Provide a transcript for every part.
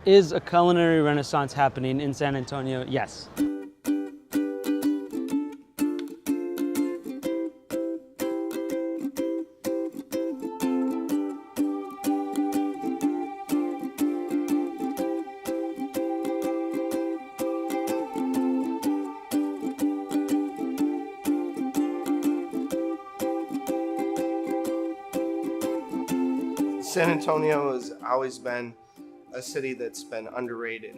Is a culinary renaissance happening in San Antonio? Yes. San Antonio has always been a city that's been underrated.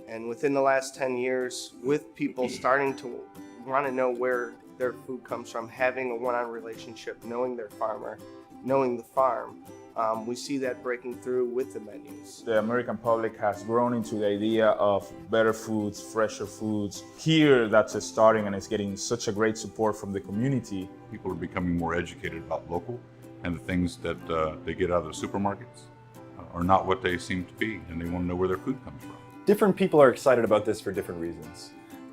And within the last 10 years, with people starting to want to know where their food comes from, having a one-on relationship, knowing their farmer, knowing the farm, we see that breaking through with the menus. The American public has grown into the idea of better foods, fresher foods. Here, that's starting and it's getting such a great support from the community. People are becoming more educated about local, and the things that they get out of the supermarkets are not what they seem to be, and they want to know where their food comes from. Different people are excited about this for different reasons.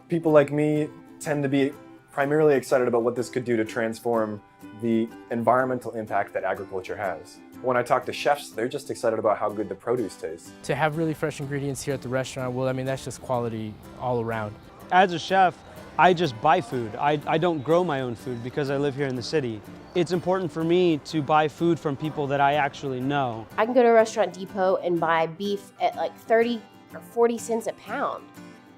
People like me tend to be primarily excited about what this could do to transform the environmental impact that agriculture has. When I talk to chefs, they're just excited about how good the produce tastes. To have really fresh ingredients here at the restaurant, well, I mean, that's just quality all around. As a chef, I just buy food. I don't grow my own food because I live here in the city. It's important for me to buy food from people that I actually know. I can go to Restaurant Depot and buy beef at like 30 or 40 cents a pound,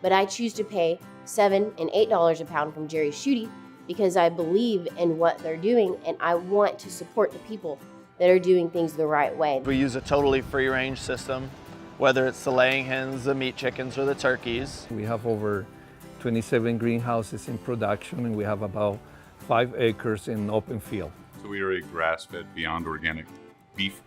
but I choose to pay $7 and $8 a pound from Jerry's Shooty because I believe in what they're doing and I want to support the people that are doing things the right way. We use a totally free-range system, whether it's the laying hens, the meat chickens, or the turkeys. We have over 27 greenhouses in production, and we have about 5 acres in open field. So we are a grass-fed, beyond organic beef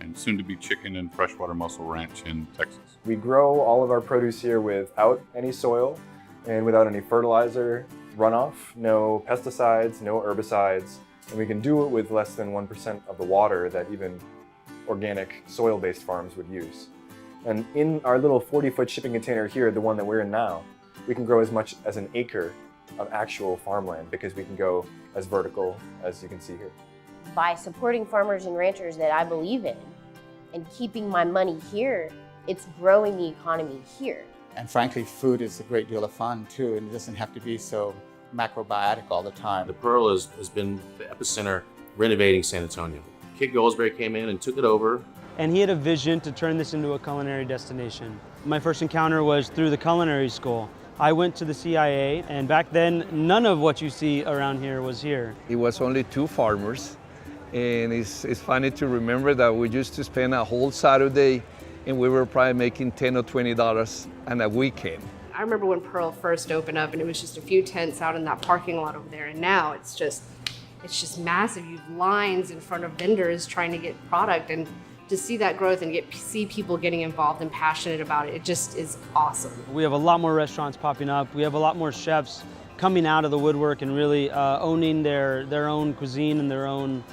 and soon-to-be chicken and freshwater mussel ranch in Texas. We grow all of our produce here without any soil and without any fertilizer runoff, no pesticides, no herbicides, and we can do it with less than 1% of the water that even organic soil-based farms would use. And in our little 40-foot shipping container here, the one that we're in now, we can grow as much as an acre of actual farmland because we can go as vertical as you can see here. By supporting farmers and ranchers that I believe in and keeping my money here, it's growing the economy here. And frankly, food is a great deal of fun too, and it doesn't have to be so macrobiotic all the time. The Pearl has been the epicenter renovating San Antonio. Kid Goldsberry came in and took it over. And he had a vision to turn this into a culinary destination. My first encounter was through the culinary school. I went to the CIA, and back then, none of what you see around here was here. It was only 2 farmers, and it's funny to remember that we used to spend a whole Saturday and we were probably making $10 or $20 on a weekend. I remember when Pearl first opened up and it was just a few tents out in that parking lot over there, and now it's just massive. You have lines in front of vendors trying to get product, and to see that growth and see people getting involved and passionate about it, it just is awesome. We have a lot more restaurants popping up. We have a lot more chefs coming out of the woodwork and really owning their own cuisine and their own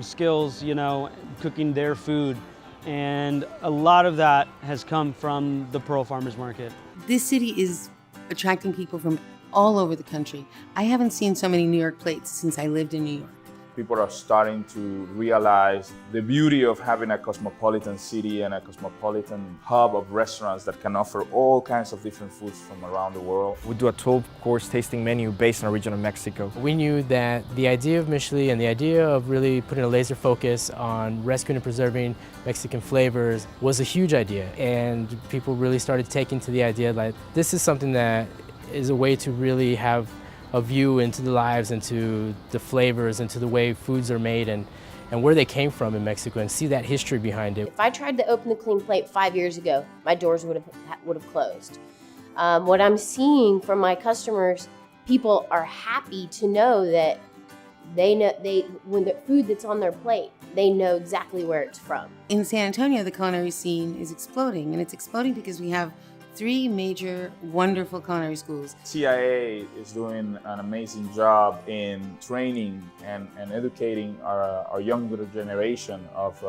skills, you know, cooking their food. And a lot of that has come from the Pearl Farmers Market. This city is attracting people from all over the country. I haven't seen so many New York plates since I lived in New York. People are starting to realize the beauty of having a cosmopolitan city and a cosmopolitan hub of restaurants that can offer all kinds of different foods from around the world. We do a 12-course tasting menu based on the region of Mexico. We knew that the idea of Michelin and the idea of really putting a laser focus on rescuing and preserving Mexican flavors was a huge idea, and people really started taking to the idea that this is something that is a way to really have a view into the lives, into the flavors, into the way foods are made and where they came from in Mexico, and see that history behind it. If I tried to open the Clean Plate 5 years ago, my doors would have closed. What I'm seeing from my customers, people are happy to know that when the food that's on their plate, they know exactly where it's from. In San Antonio, the culinary scene is exploding, and it's exploding because we have 3 major wonderful culinary schools. CIA is doing an amazing job in training and educating our younger generation of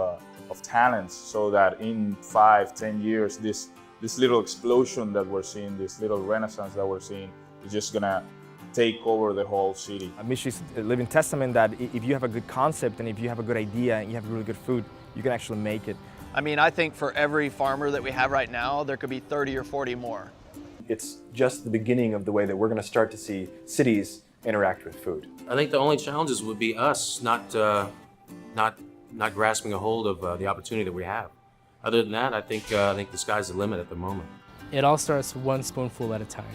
talents, so that in 5-10 years, this little explosion that we're seeing, this little renaissance that we're seeing, is just gonna take over the whole city. Michelin is a living testament that if you have a good concept and if you have a good idea and you have really good food, you can actually make it. I mean, I think for every farmer that we have right now, there could be 30 or 40 more. It's just the beginning of the way that we're going to start to see cities interact with food. I think the only challenges would be us not grasping a hold of the opportunity that we have. Other than that, I think the sky's the limit at the moment. It all starts one spoonful at a time.